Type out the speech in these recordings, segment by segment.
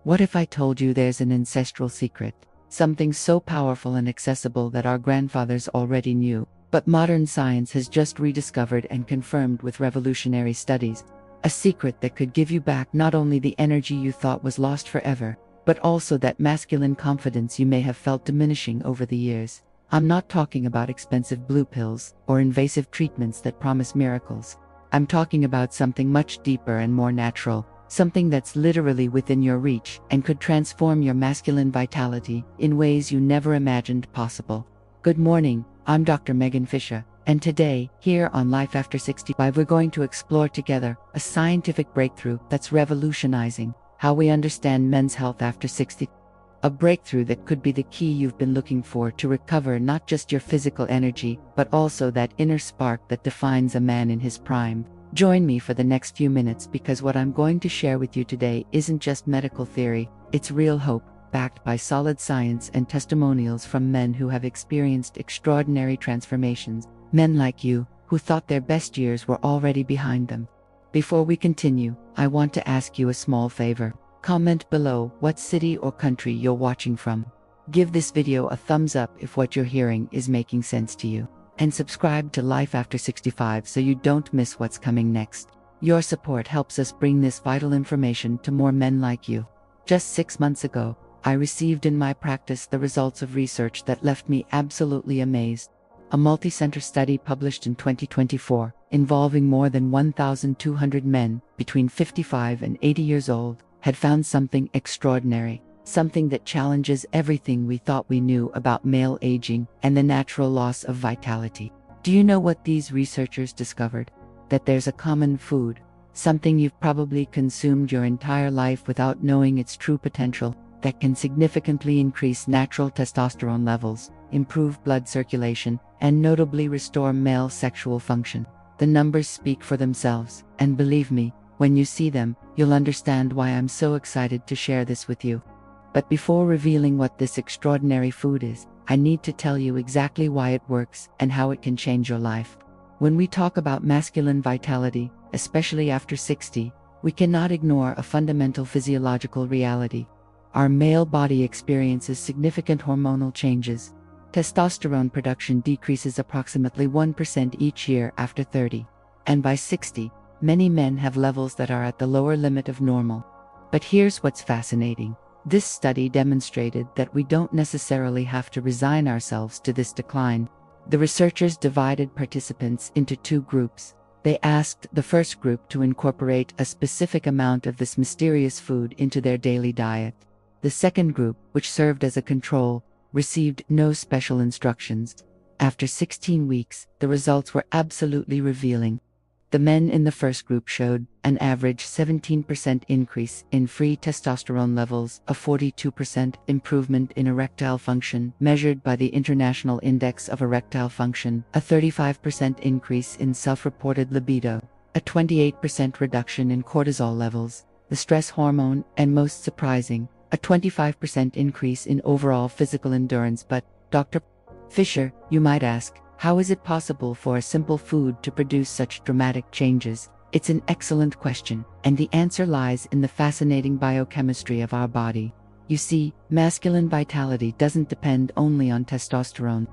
What if I told you there's an ancestral secret, something so powerful and accessible that our grandfathers already knew, but modern science has just rediscovered and confirmed with revolutionary studies? A secret that could give you back not only the energy you thought was lost forever, but also that masculine confidence you may have felt diminishing over the years. I'm not talking about expensive blue pills or invasive treatments that promise miracles. I'm talking about something much deeper and more natural, something that's literally within your reach and could transform your masculine vitality in ways you never imagined possible. Good morning, I'm Dr. Megan Fischer, and today, here on Life After 65, we're going to explore together a scientific breakthrough that's revolutionizing how we understand men's health after 60. A breakthrough that could be the key you've been looking for to recover not just your physical energy, but also that inner spark that defines a man in his prime. Join me for the next few minutes because what I'm going to share with you today isn't just medical theory, it's real hope, backed by solid science and testimonials from men who have experienced extraordinary transformations, men like you, who thought their best years were already behind them. Before we continue, I want to ask you a small favor. Comment below what city or country you're watching from. Give this video a thumbs up if what you're hearing is making sense to you. And subscribe to Life After 65 so you don't miss what's coming next. Your support helps us bring this vital information to more men like you. Just 6 months ago, I received in my practice the results of research that left me absolutely amazed. A multi-center study published in 2024, involving more than 1,200 men between 55 and 80 years old, had found something extraordinary, something that challenges everything we thought we knew about male aging and the natural loss of vitality. Do you know what these researchers discovered? That there's a common food, something you've probably consumed your entire life without knowing its true potential, that can significantly increase natural testosterone levels, improve blood circulation, and notably restore male sexual function. The numbers speak for themselves, and believe me, when you see them, you'll understand why I'm so excited to share this with you. But before revealing what this extraordinary food is, I need to tell you exactly why it works and how it can change your life. When we talk about masculine vitality, especially after 60, we cannot ignore a fundamental physiological reality. Our male body experiences significant hormonal changes. Testosterone production decreases approximately 1% each year after 30. And by 60, many men have levels that are at the lower limit of normal. But here's what's fascinating. This study demonstrated that we don't necessarily have to resign ourselves to this decline. The researchers divided participants into two groups. They asked the first group to incorporate a specific amount of this mysterious food into their daily diet. The second group, which served as a control, received no special instructions. After 16 weeks, the results were absolutely revealing. The men in the first group showed an average 17% increase in free testosterone levels, a 42% improvement in erectile function measured by the International Index of Erectile Function, a 35% increase in self-reported libido, a 28% reduction in cortisol levels, the stress hormone, and most surprising, a 25% increase in overall physical endurance. But, Dr. Fischer, you might ask, how is it possible for a simple food to produce such dramatic changes? It's an excellent question, and the answer lies in the fascinating biochemistry of our body. You see, masculine vitality doesn't depend only on testosterone.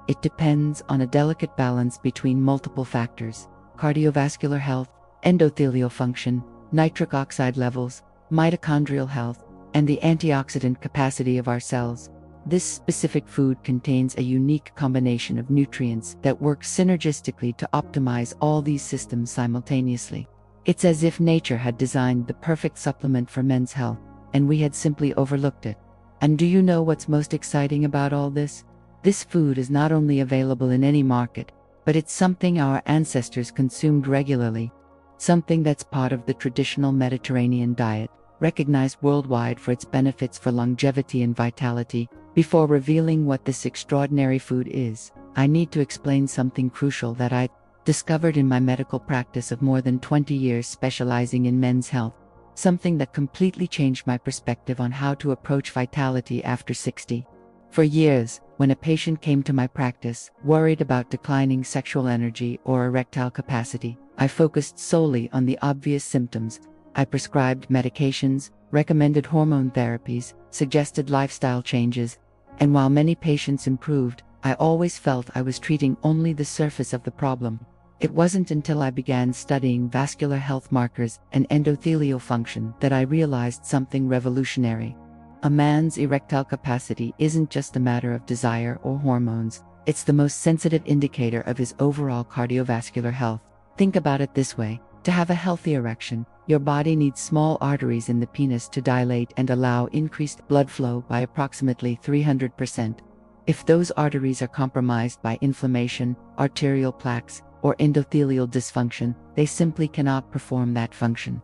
It depends on a delicate balance between multiple factors: cardiovascular health, endothelial function, nitric oxide levels, mitochondrial health, and the antioxidant capacity of our cells. This specific food contains a unique combination of nutrients that work synergistically to optimize all these systems simultaneously. It's as if nature had designed the perfect supplement for men's health, and we had simply overlooked it. And do you know what's most exciting about all this? This food is not only available in any market, but it's something our ancestors consumed regularly. Something that's part of the traditional Mediterranean diet, recognized worldwide for its benefits for longevity and vitality. Before revealing what this extraordinary food is, I need to explain something crucial that I discovered in my medical practice of more than 20 years specializing in men's health. Something that completely changed my perspective on how to approach vitality after 60. For years, when a patient came to my practice, worried about declining sexual energy or erectile capacity, I focused solely on the obvious symptoms. I prescribed medications, recommended hormone therapies, suggested lifestyle changes, and while many patients improved, I always felt I was treating only the surface of the problem. It wasn't until I began studying vascular health markers and endothelial function that I realized something revolutionary. A man's erectile capacity isn't just a matter of desire or hormones, it's the most sensitive indicator of his overall cardiovascular health. Think about it this way: to have a healthy erection, your body needs small arteries in the penis to dilate and allow increased blood flow by approximately 300%. If those arteries are compromised by inflammation, arterial plaques, or endothelial dysfunction, they simply cannot perform that function.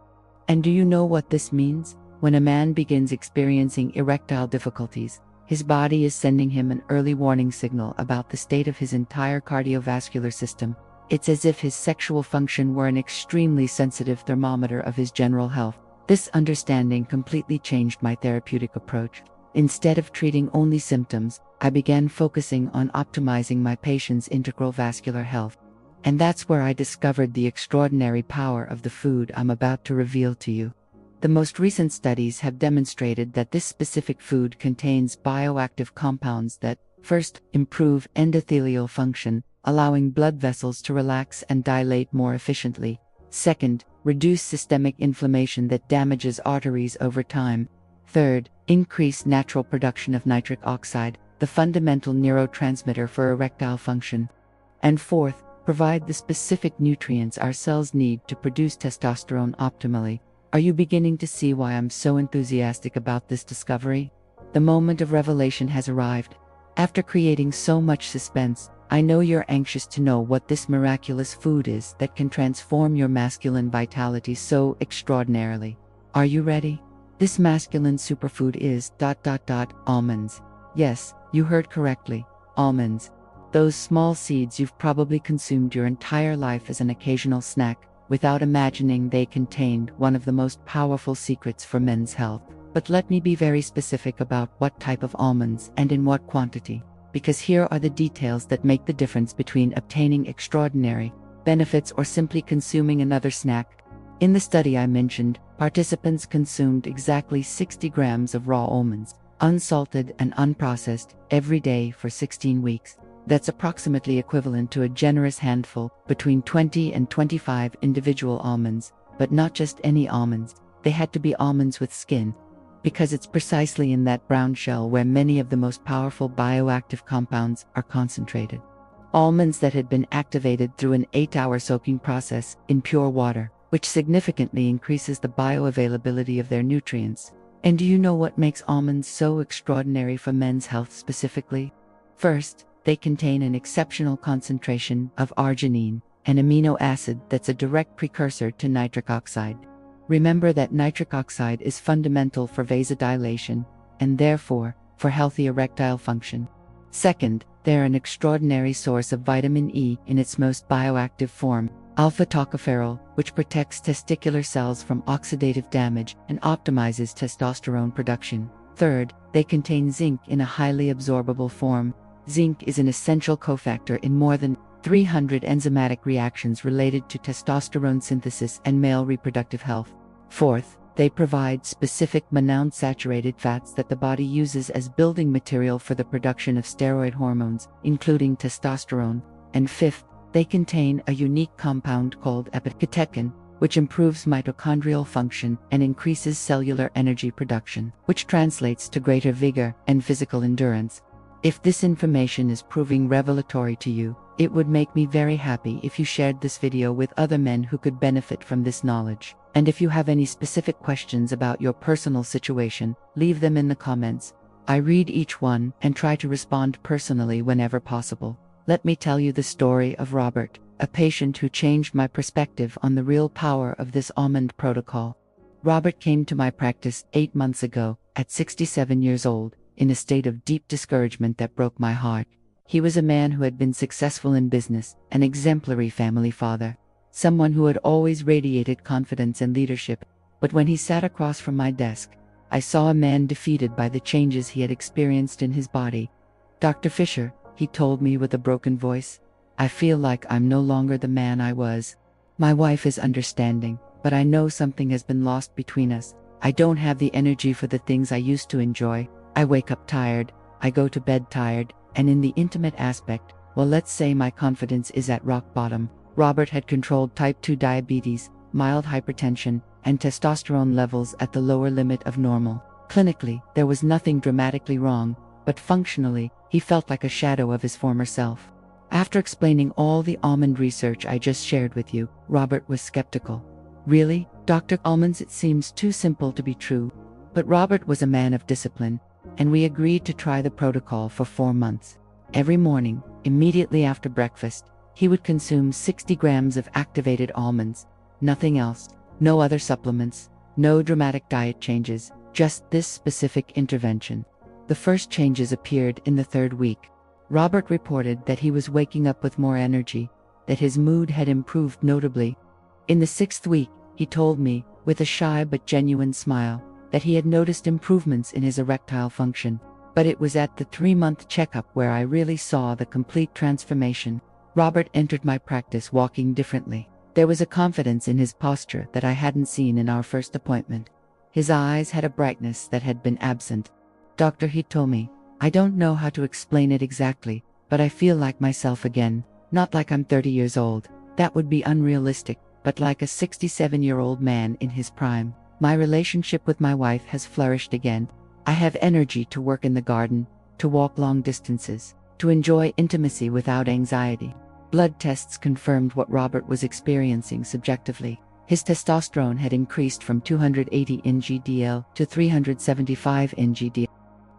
And do you know what this means? When a man begins experiencing erectile difficulties, his body is sending him an early warning signal about the state of his entire cardiovascular system. It's as if his sexual function were an extremely sensitive thermometer of his general health. This understanding completely changed my therapeutic approach. Instead of treating only symptoms, I began focusing on optimizing my patient's integral vascular health. And that's where I discovered the extraordinary power of the food I'm about to reveal to you. The most recent studies have demonstrated that this specific food contains bioactive compounds that, first, improve endothelial function, allowing blood vessels to relax and dilate more efficiently. Second, reduce systemic inflammation that damages arteries over time. Third, increase natural production of nitric oxide, the fundamental neurotransmitter for erectile function. And fourth, provide the specific nutrients our cells need to produce testosterone optimally. Are you beginning to see why I'm so enthusiastic about this discovery? The moment of revelation has arrived. After creating so much suspense, I know you're anxious to know what this miraculous food is that can transform your masculine vitality so extraordinarily. Are you ready? This masculine superfood is ... almonds. Yes, you heard correctly, almonds. Those small seeds you've probably consumed your entire life as an occasional snack, without imagining they contained one of the most powerful secrets for men's health. But let me be very specific about what type of almonds and in what quantity, because here are the details that make the difference between obtaining extraordinary benefits or simply consuming another snack. In the study I mentioned, participants consumed exactly 60 grams of raw almonds, unsalted and unprocessed, every day for 16 weeks. That's approximately equivalent to a generous handful, between 20 and 25 individual almonds, but not just any almonds. They had to be almonds with skin, because it's precisely in that brown shell where many of the most powerful bioactive compounds are concentrated. Almonds that had been activated through an 8-hour soaking process in pure water, which significantly increases the bioavailability of their nutrients. And do you know what makes almonds so extraordinary for men's health specifically? First, they contain an exceptional concentration of arginine, an amino acid that's a direct precursor to nitric oxide. Remember that nitric oxide is fundamental for vasodilation, and therefore, for healthy erectile function. Second, they're an extraordinary source of vitamin E in its most bioactive form, alpha-tocopherol, which protects testicular cells from oxidative damage and optimizes testosterone production. Third, they contain zinc in a highly absorbable form. Zinc is an essential cofactor in more than 300 enzymatic reactions related to testosterone synthesis and male reproductive health. Fourth, they provide specific monounsaturated fats that the body uses as building material for the production of steroid hormones, including testosterone. And fifth, they contain a unique compound called epicatechin, which improves mitochondrial function and increases cellular energy production, which translates to greater vigor and physical endurance. If this information is proving revelatory to you, it would make me very happy if you shared this video with other men who could benefit from this knowledge. And if you have any specific questions about your personal situation, leave them in the comments. I read each one and try to respond personally whenever possible. Let me tell you the story of Robert, a patient who changed my perspective on the real power of this almond protocol. Robert came to my practice 8 months ago, at 67 years old, in a state of deep discouragement that broke my heart. He was a man who had been successful in business, an exemplary family father, someone who had always radiated confidence and leadership. But when he sat across from my desk, I saw a man defeated by the changes he had experienced in his body. "Dr. Fischer," he told me with a broken voice, "I feel like I'm no longer the man I was. My wife is understanding, but I know something has been lost between us. I don't have the energy for the things I used to enjoy. I wake up tired, I go to bed tired, and in the intimate aspect, well, let's say my confidence is at rock bottom. Robert had controlled type 2 diabetes, mild hypertension, and testosterone levels at the lower limit of normal. Clinically, there was nothing dramatically wrong, but functionally, he felt like a shadow of his former self. After explaining all the almond research I just shared with you, Robert was skeptical. Really, Dr. Almonds, it seems too simple to be true. But Robert was a man of discipline, and we agreed to try the protocol for 4 months. Every morning, immediately after breakfast, he would consume 60 grams of activated almonds. Nothing else, no other supplements, no dramatic diet changes, just this specific intervention. The first changes appeared in the 3rd week. Robert reported that he was waking up with more energy, that his mood had improved notably. In the 6th week, he told me, with a shy but genuine smile, that he had noticed improvements in his erectile function. But it was at the 3-month checkup where I really saw the complete transformation. Robert entered my practice walking differently. There was a confidence in his posture that I hadn't seen in our first appointment. His eyes had a brightness that had been absent. "Doctor," he told me, "I don't know how to explain it exactly, but I feel like myself again. Not like I'm 30 years old. That would be unrealistic, but like a 67-year-old man in his prime. My relationship with my wife has flourished again. I have energy to work in the garden, to walk long distances, to enjoy intimacy without anxiety." Blood tests confirmed what Robert was experiencing subjectively. His testosterone had increased from 280 ng/dL to 375 ng/dL.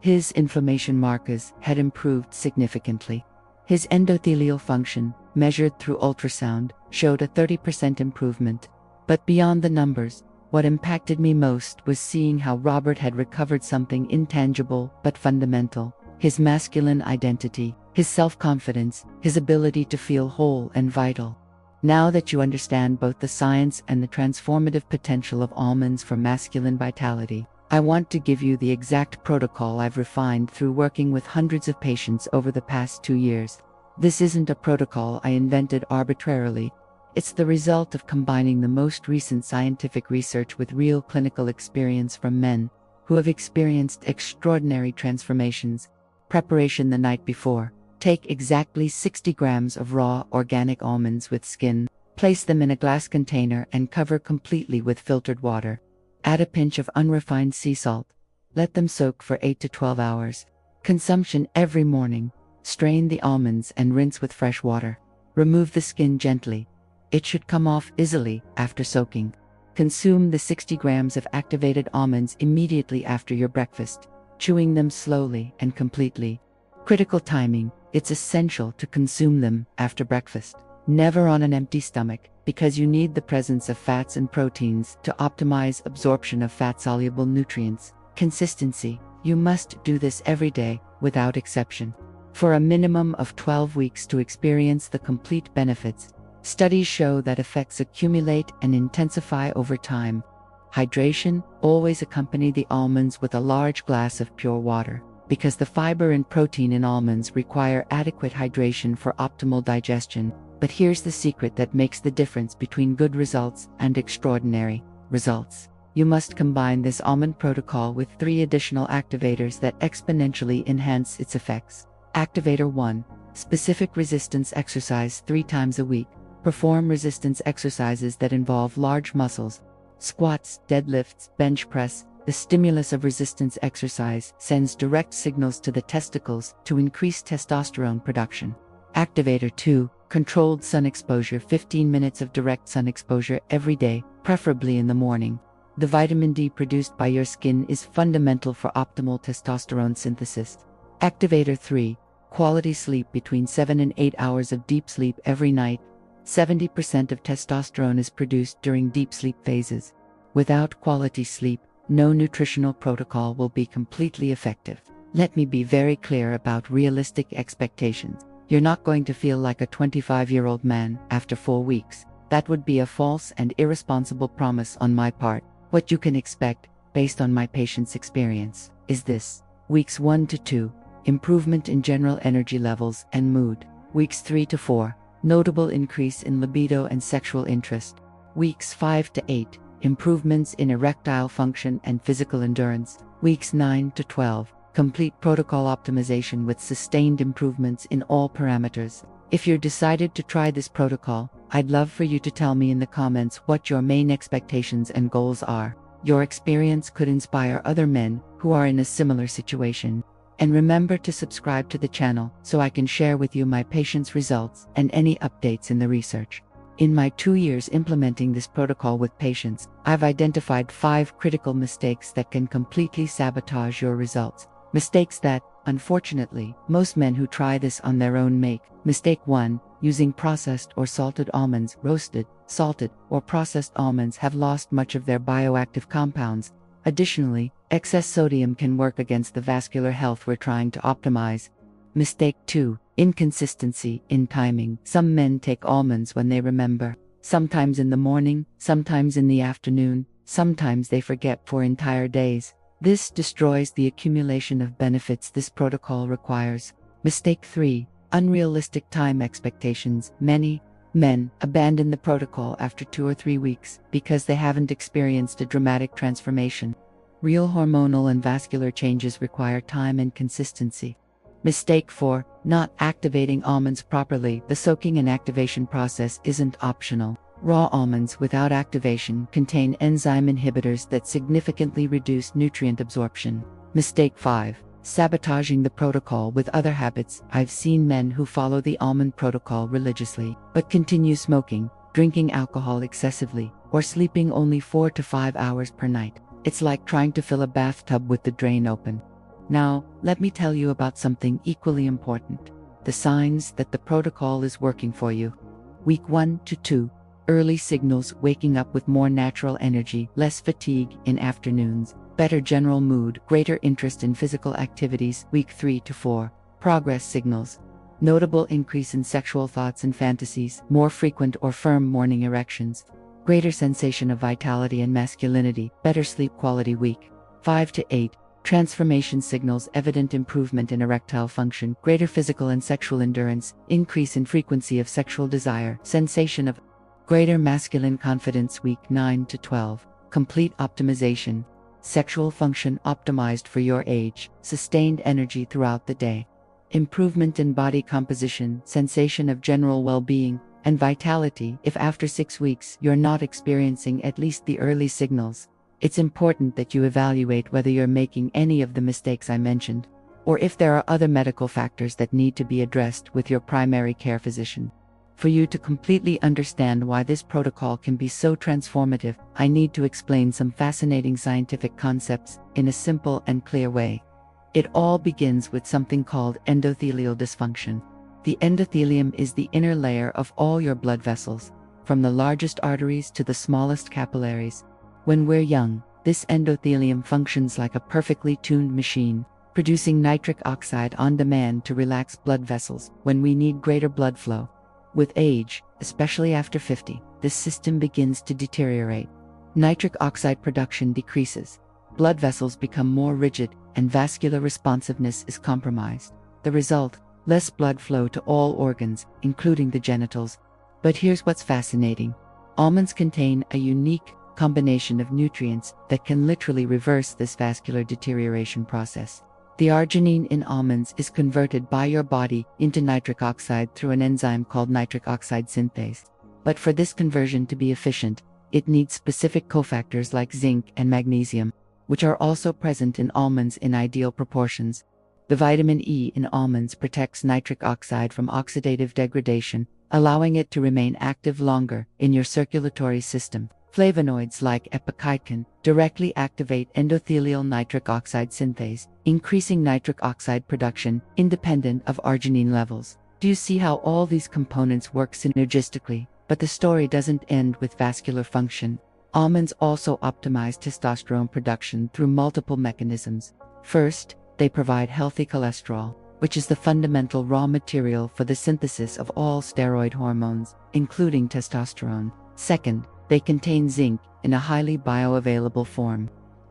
His inflammation markers had improved significantly. His endothelial function, measured through ultrasound, showed a 30% improvement. But beyond the numbers, what impacted me most was seeing how Robert had recovered something intangible but fundamental: his masculine identity, his self-confidence, his ability to feel whole and vital. Now that you understand both the science and the transformative potential of almonds for masculine vitality, I want to give you the exact protocol I've refined through working with hundreds of patients over the past 2 years. This isn't a protocol I invented arbitrarily. It's the result of combining the most recent scientific research with real clinical experience from men who have experienced extraordinary transformations. Preparation the night before. Take exactly 60 grams of raw organic almonds with skin. Place them in a glass container and cover completely with filtered water. Add a pinch of unrefined sea salt. Let them soak for 8 to 12 hours. Consumption every morning. Strain the almonds and rinse with fresh water. Remove the skin gently. It should come off easily after soaking. Consume the 60 grams of activated almonds immediately after your breakfast, chewing them slowly and completely. Critical timing: it's essential to consume them after breakfast, never on an empty stomach, because you need the presence of fats and proteins to optimize absorption of fat-soluble nutrients. Consistency: you must do this every day, without exception, for a minimum of 12 weeks to experience the complete benefits. Studies show that effects accumulate and intensify over time. Hydration: always accompany the almonds with a large glass of pure water, because the fiber and protein in almonds require adequate hydration for optimal digestion. But here's the secret that makes the difference between good results and extraordinary results. You must combine this almond protocol with 3 additional activators that exponentially enhance its effects. Activator 1. Specific resistance exercise 3 times a week. Perform resistance exercises that involve large muscles. Squats, deadlifts, bench press. The stimulus of resistance exercise sends direct signals to the testicles to increase testosterone production. Activator 2. Controlled sun exposure 15 minutes of direct sun exposure every day, preferably in the morning. The vitamin D produced by your skin is fundamental for optimal testosterone synthesis. Activator 3. Quality sleep between 7 and 8 hours of deep sleep every night. 70% of testosterone is produced during deep sleep phases. Without quality sleep, no nutritional protocol will be completely effective. Let me be very clear about realistic expectations. You're not going to feel like a 25-year-old man after 4 weeks. That would be a false and irresponsible promise on my part. What you can expect, based on my patient's experience, is this. Weeks 1 to 2, improvement in general energy levels and mood. Weeks 3 to 4, notable increase in libido and sexual interest. Weeks 5 to 8, improvements in erectile function and physical endurance. Weeks 9 to 12, complete protocol optimization with sustained improvements in all parameters. If you're decided to try this protocol, I'd love for you to tell me in the comments what your main expectations and goals are. Your experience could inspire other men who are in a similar situation. And remember to subscribe to the channel so I can share with you my patients' results and any updates in the research. In my 2 years implementing this protocol with patients, I've identified 5 critical mistakes that can completely sabotage your results. Mistakes that, unfortunately, most men who try this on their own make. Mistake 1. Using processed or salted almonds. Roasted, salted, or processed almonds have lost much of their bioactive compounds. Additionally, excess sodium can work against the vascular health we're trying to optimize. Mistake 2. Inconsistency in timing. Some men take almonds when they remember. Sometimes in the morning, sometimes in the afternoon, sometimes they forget for entire days. This destroys the accumulation of benefits this protocol requires. Mistake 3. Unrealistic time expectations. Many men abandon the protocol after 2 or 3 weeks because they haven't experienced a dramatic transformation. Real hormonal and vascular changes require time and consistency. Mistake 4. Not activating almonds properly. The soaking and activation process isn't optional. Raw almonds without activation contain enzyme inhibitors that significantly reduce nutrient absorption. Mistake 5. Sabotaging the protocol with other habits. I've seen men who follow the almond protocol religiously, but continue smoking, drinking alcohol excessively, or sleeping only 4 to 5 hours per night. It's like trying to fill a bathtub with the drain open. Now, let me tell you about something equally important. The signs that the protocol is working for you. Week 1 to 2. Early signals: waking up with more natural energy, less fatigue in afternoons, better general mood, greater interest in physical activities. Week 3 to 4. Progress signals: notable increase in sexual thoughts and fantasies, more frequent or firm morning erections, greater sensation of vitality and masculinity, better sleep quality. Week 5 to 8. Transformation signals: evident improvement in erectile function, greater physical and sexual endurance, increase in frequency of sexual desire, sensation of greater masculine confidence. Week 9 to 12. Complete optimization: sexual function optimized for your age, sustained energy throughout the day, improvement in body composition, sensation of general well-being, and vitality. If after 6 weeks you're not experiencing at least the early signals, it's important that you evaluate whether you're making any of the mistakes I mentioned, or if there are other medical factors that need to be addressed with your primary care physician. For you to completely understand why this protocol can be so transformative, I need to explain some fascinating scientific concepts in a simple and clear way. It all begins with something called endothelial dysfunction. The endothelium is the inner layer of all your blood vessels, from the largest arteries to the smallest capillaries. When we're young, this endothelium functions like a perfectly tuned machine, producing nitric oxide on demand to relax blood vessels when we need greater blood flow. With age, especially after 50, this system begins to deteriorate. Nitric oxide production decreases, blood vessels become more rigid, and vascular responsiveness is compromised. The result: less blood flow to all organs, including the genitals. But here's what's fascinating. Almonds contain a unique combination of nutrients that can literally reverse this vascular deterioration process. The arginine in almonds is converted by your body into nitric oxide through an enzyme called nitric oxide synthase. But for this conversion to be efficient, it needs specific cofactors like zinc and magnesium, which are also present in almonds in ideal proportions. The vitamin E in almonds protects nitric oxide from oxidative degradation, allowing it to remain active longer in your circulatory system. Flavonoids like epichytin directly activate endothelial nitric oxide synthase, increasing nitric oxide production independent of arginine levels. Do you see how all these components work synergistically? But the story doesn't end with vascular function. Almonds also optimize testosterone production through multiple mechanisms. First, they provide healthy cholesterol, which is the fundamental raw material for the synthesis of all steroid hormones, including testosterone. Second, they contain zinc in a highly bioavailable form.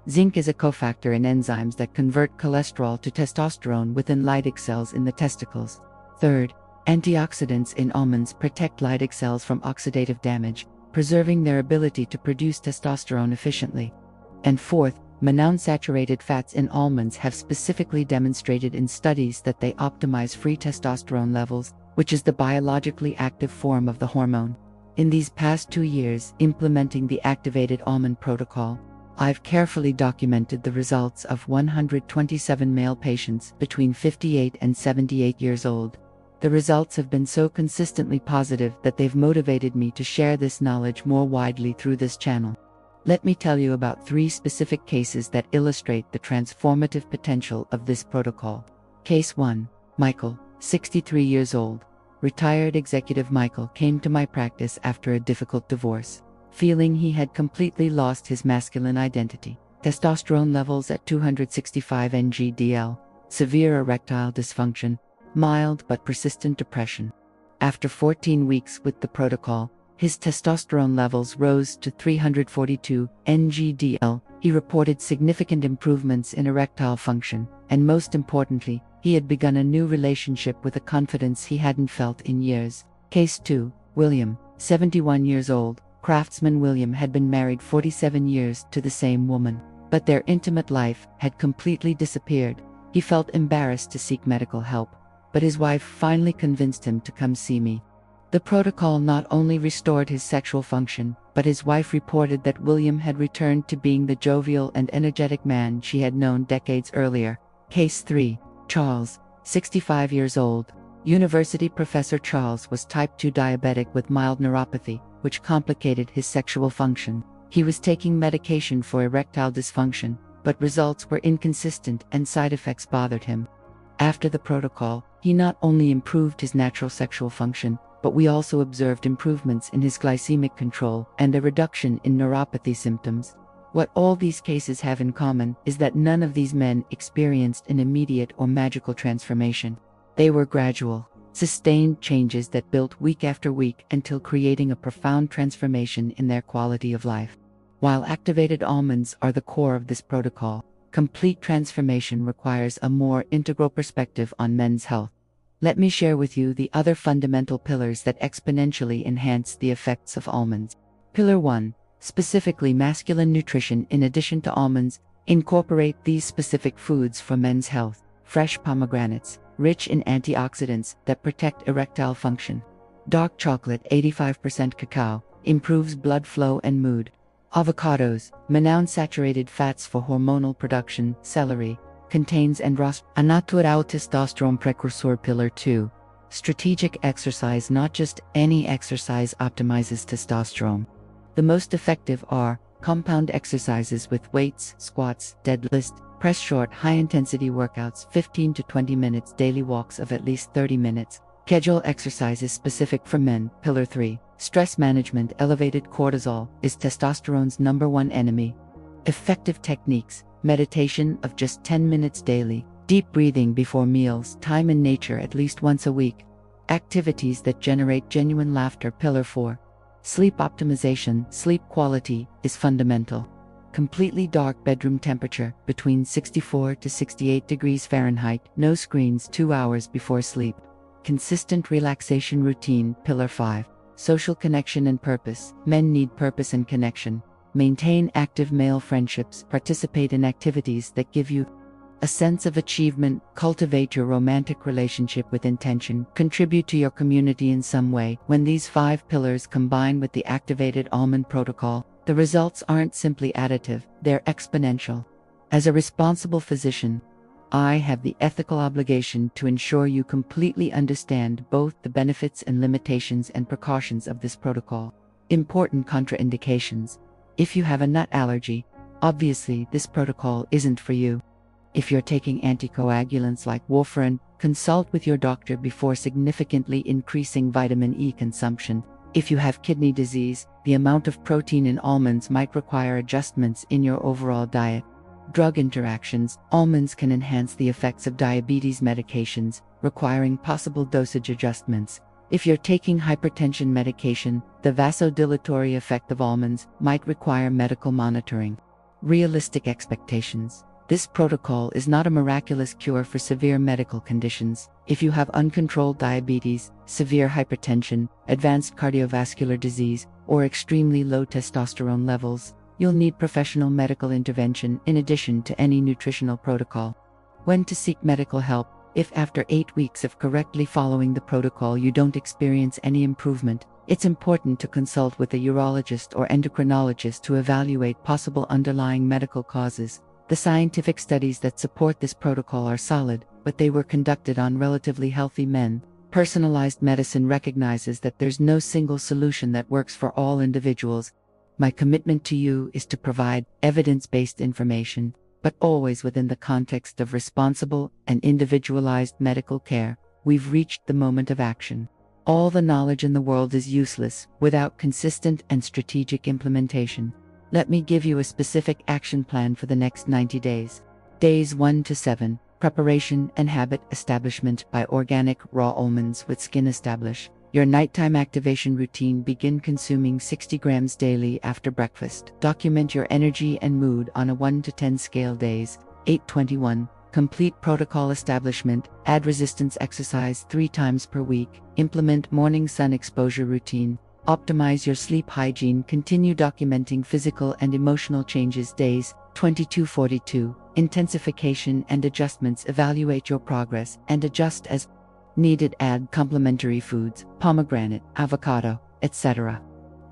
Zinc is a cofactor in enzymes that convert cholesterol to testosterone within Leydig cells in the testicles. Third, antioxidants in almonds protect Leydig cells from oxidative damage, preserving their ability to produce testosterone efficiently. And fourth, monounsaturated fats in almonds have specifically demonstrated in studies that they optimize free testosterone levels, which is the biologically active form of the hormone. In these past 2 years, implementing the activated almond protocol, I've carefully documented the results of 127 male patients between 58 and 78 years old. The results have been so consistently positive that they've motivated me to share this knowledge more widely through this channel. Let me tell you about 3 specific cases that illustrate the transformative potential of this protocol. Case 1. Michael, 63 years old. Retired executive Michael came to my practice after a difficult divorce, feeling he had completely lost his masculine identity. Testosterone levels at 265 ng/dl, severe erectile dysfunction, mild but persistent depression. After 14 weeks with the protocol, his testosterone levels rose to 342 ng/dl. He reported significant improvements in erectile function, and most importantly, he had begun a new relationship with a confidence he hadn't felt in years. Case 2. William, 71 years old. Craftsman William had been married 47 years to the same woman, but their intimate life had completely disappeared. He felt embarrassed to seek medical help, but his wife finally convinced him to come see me. The protocol not only restored his sexual function, but his wife reported that William had returned to being the jovial and energetic man she had known decades earlier. Case 3. Charles, 65 years old. University professor Charles was type 2 diabetic with mild neuropathy, which complicated his sexual function. He was taking medication for erectile dysfunction, but results were inconsistent and side effects bothered him. After the protocol, he not only improved his natural sexual function, but we also observed improvements in his glycemic control and a reduction in neuropathy symptoms. What all these cases have in common is that none of these men experienced an immediate or magical transformation. They were gradual, sustained changes that built week after week until creating a profound transformation in their quality of life. While activated almonds are the core of this protocol, complete transformation requires a more integral perspective on men's health. Let me share with you the other fundamental pillars that exponentially enhance the effects of almonds. Pillar 1. Specifically masculine nutrition. In addition to almonds, incorporate these specific foods for men's health. Fresh pomegranates, rich in antioxidants that protect erectile function. Dark chocolate, 85% cacao, improves blood flow and mood. Avocados, monounsaturated fats for hormonal production. Celery, contains androstenedione, a natural testosterone precursor. Pillar 2. Strategic exercise. Not just any exercise optimizes testosterone. The most effective are compound exercises with weights, squats, deadlifts, press, short, high-intensity workouts, 15 to 20 minutes, daily walks of at least 30 minutes. Schedule exercises specific for men. Pillar 3. Stress management. Elevated cortisol is testosterone's #1 enemy. Effective techniques. Meditation of just 10 minutes daily. Deep breathing before meals. Time in nature at least once a week. Activities that generate genuine laughter. Pillar 4. Sleep optimization. Sleep quality is fundamental. Completely dark bedroom temperature between 64 to 68 degrees Fahrenheit. No screens 2 hours before sleep. Consistent relaxation routine. Pillar 5. Social connection and purpose. Men need purpose and connection. Maintain active male friendships. Participate in activities that give you a sense of achievement. Cultivate your romantic relationship with intention. Contribute to your community in some way. When these 5 pillars combine with the activated almond protocol, the results aren't simply additive, they're exponential. As a responsible physician, I have the ethical obligation to ensure you completely understand both the benefits and limitations and precautions of this protocol. Important contraindications. If you have a nut allergy, obviously this protocol isn't for you. If you're taking anticoagulants like warfarin, consult with your doctor before significantly increasing vitamin E consumption. If you have kidney disease, the amount of protein in almonds might require adjustments in your overall diet. Drug interactions. Almonds can enhance the effects of diabetes medications, requiring possible dosage adjustments. If you're taking hypertension medication, the vasodilatory effect of almonds might require medical monitoring. Realistic expectations. This protocol is not a miraculous cure for severe medical conditions. If you have uncontrolled diabetes, severe hypertension, advanced cardiovascular disease, or extremely low testosterone levels, you'll need professional medical intervention in addition to any nutritional protocol. When to seek medical help? If after 8 weeks of correctly following the protocol you don't experience any improvement, it's important to consult with a urologist or endocrinologist to evaluate possible underlying medical causes. The scientific studies that support this protocol are solid, but they were conducted on relatively healthy men. Personalized medicine recognizes that there's no single solution that works for all individuals. My commitment to you is to provide evidence-based information, but always within the context of responsible and individualized medical care. We've reached the moment of action. All the knowledge in the world is useless without consistent and strategic implementation. Let me give you a specific action plan for the next 90 days. Days 1 to 7, preparation and habit establishment by organic raw almonds with skin. Establish your nighttime activation routine. Begin consuming 60 grams daily after breakfast. Document your energy and mood on a 1 to 10 scale. Days 8-21, complete protocol establishment. Add resistance exercise 3 times per week. Implement morning sun exposure routine. Optimize your sleep hygiene. Continue documenting physical and emotional changes. Days 22-42, intensification and adjustments. Evaluate your progress and adjust as needed. Add complementary foods, pomegranate, avocado, etc.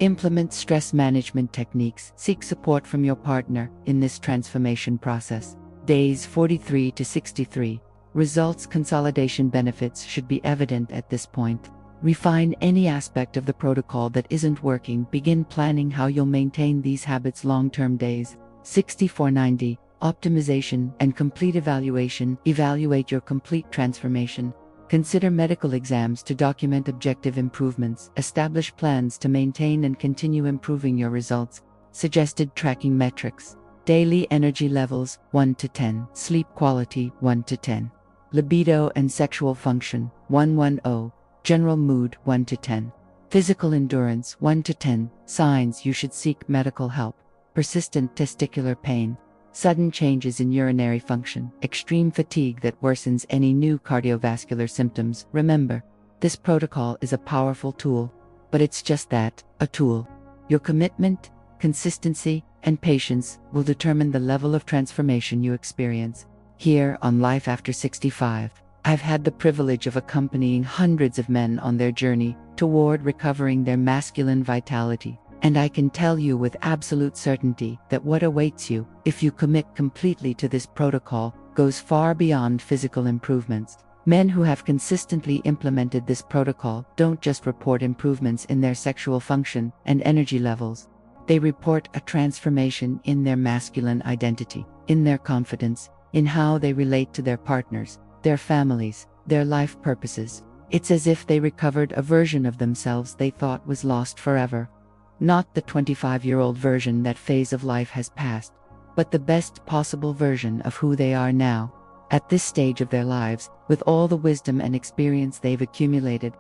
Implement stress management techniques. Seek support from your partner in this transformation process. Days 43-63, results. Consolidation benefits should be evident at this point. Refine any aspect of the protocol that isn't working. Begin planning how you'll maintain these habits long-term. Days 64-90, optimization and complete evaluation. Evaluate your complete transformation. Consider medical exams to document objective improvements. Establish plans to maintain and continue improving your results. Suggested tracking metrics. Daily energy levels 1 to 10, sleep quality 1 to 10, libido and sexual function 110. General mood 1 to 10. Physical endurance 1 to 10. Signs you should seek medical help. Persistent testicular pain. Sudden changes in urinary function. Extreme fatigue that worsens any new cardiovascular symptoms. Remember, this protocol is a powerful tool, but it's just that, a tool. Your commitment, consistency, and patience will determine the level of transformation you experience. Here on Life After 65, I've had the privilege of accompanying hundreds of men on their journey toward recovering their masculine vitality, and I can tell you with absolute certainty that what awaits you, if you commit completely to this protocol, goes far beyond physical improvements. Men who have consistently implemented this protocol don't just report improvements in their sexual function and energy levels. They report a transformation in their masculine identity, in their confidence, in how they relate to their partners, their families, their life purposes. It's as if they recovered a version of themselves they thought was lost forever. Not the 25-year-old version that phase of life has passed, but the best possible version of who they are now, at this stage of their lives, with all the wisdom and experience they've accumulated.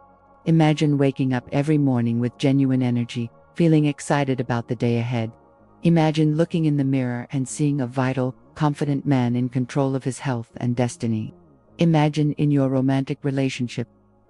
Imagine waking up every morning with genuine energy, feeling excited about the day ahead. Imagine looking in the mirror and seeing a vital, confident man in control of his health and destiny. Imagine in your romantic relationship,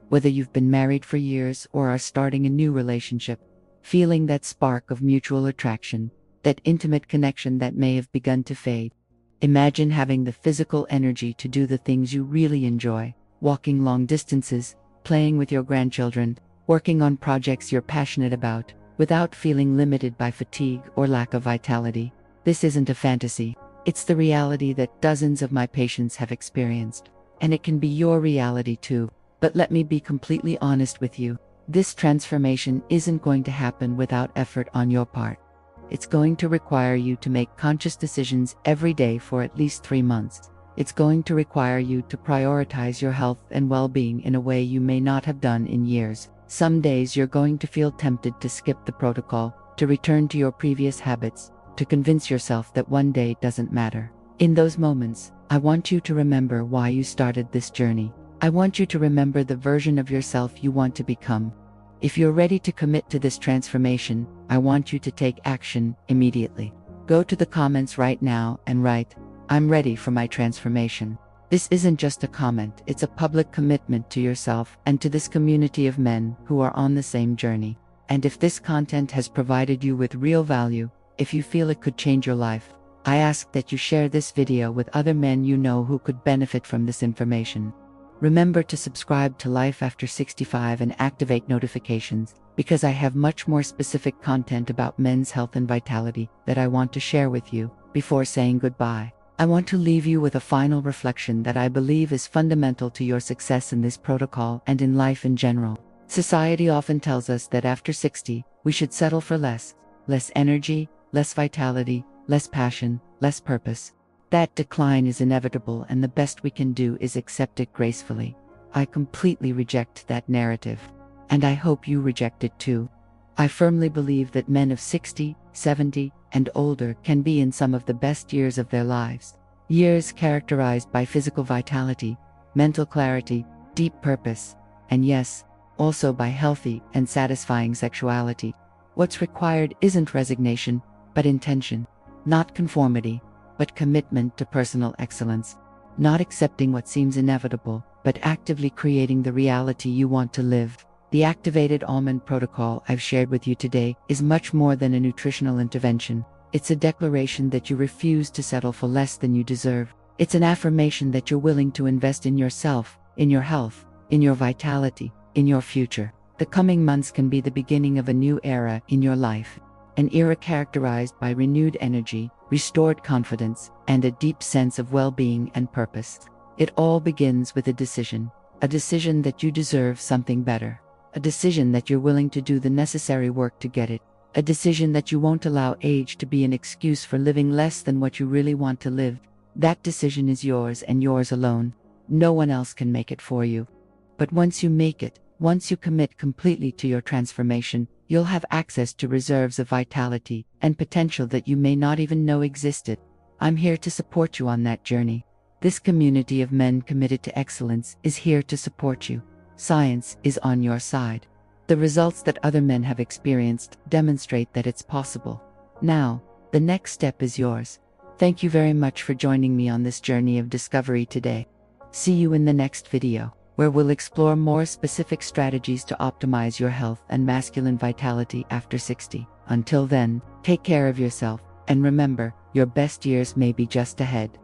whether you've been married for years or are starting a new relationship, feeling that spark of mutual attraction, that intimate connection that may have begun to fade. Imagine having the physical energy to do the things you really enjoy, walking long distances, playing with your grandchildren, working on projects you're passionate about, without feeling limited by fatigue or lack of vitality. This isn't a fantasy. It's the reality that dozens of my patients have experienced. And it can be your reality too. But let me be completely honest with you. This transformation isn't going to happen without effort on your part. It's going to require you to make conscious decisions every day for at least 3 months. It's going to require you to prioritize your health and well-being in a way you may not have done in years. Some days you're going to feel tempted to skip the protocol, to return to your previous habits, to convince yourself that one day doesn't matter. In those moments, I want you to remember why you started this journey. I want you to remember the version of yourself you want to become. If you're ready to commit to this transformation, I want you to take action immediately. Go to the comments right now and write, I'm ready for my transformation. This isn't just a comment, it's a public commitment to yourself and to this community of men who are on the same journey. And if this content has provided you with real value, if you feel it could change your life, I ask that you share this video with other men you know who could benefit from this information. Remember to subscribe to Life After 65 and activate notifications, because I have much more specific content about men's health and vitality that I want to share with you. Before saying goodbye, I want to leave you with a final reflection that I believe is fundamental to your success in this protocol and in life in general. Society often tells us that after 60, we should settle for less energy, less vitality, less passion, less purpose. That decline is inevitable, and the best we can do is accept it gracefully. I completely reject that narrative. And I hope you reject it too. I firmly believe that men of 60, 70, and older can be in some of the best years of their lives. Years characterized by physical vitality, mental clarity, deep purpose, and yes, also by healthy and satisfying sexuality. What's required isn't resignation, but intention. Not conformity, but commitment to personal excellence. Not accepting what seems inevitable, but actively creating the reality you want to live. The activated almond protocol I've shared with you today is much more than a nutritional intervention. It's a declaration that you refuse to settle for less than you deserve. It's an affirmation that you're willing to invest in yourself, in your health, in your vitality, in your future. The coming months can be the beginning of a new era in your life. An era characterized by renewed energy, restored confidence, and a deep sense of well-being and purpose. It all begins with a decision that you deserve something better. A decision that you're willing to do the necessary work to get it. A decision that you won't allow age to be an excuse for living less than what you really want to live. That decision is yours and yours alone. No one else can make it for you. But once you make it, once you commit completely to your transformation, you'll have access to reserves of vitality and potential that you may not even know existed. I'm here to support you on that journey. This community of men committed to excellence is here to support you. Science is on your side. The results that other men have experienced demonstrate that it's possible. Now, the next step is yours. Thank you very much for joining me on this journey of discovery today. See you in the next video, where we'll explore more specific strategies to optimize your health and masculine vitality after 60. Until then, take care of yourself, and remember, your best years may be just ahead.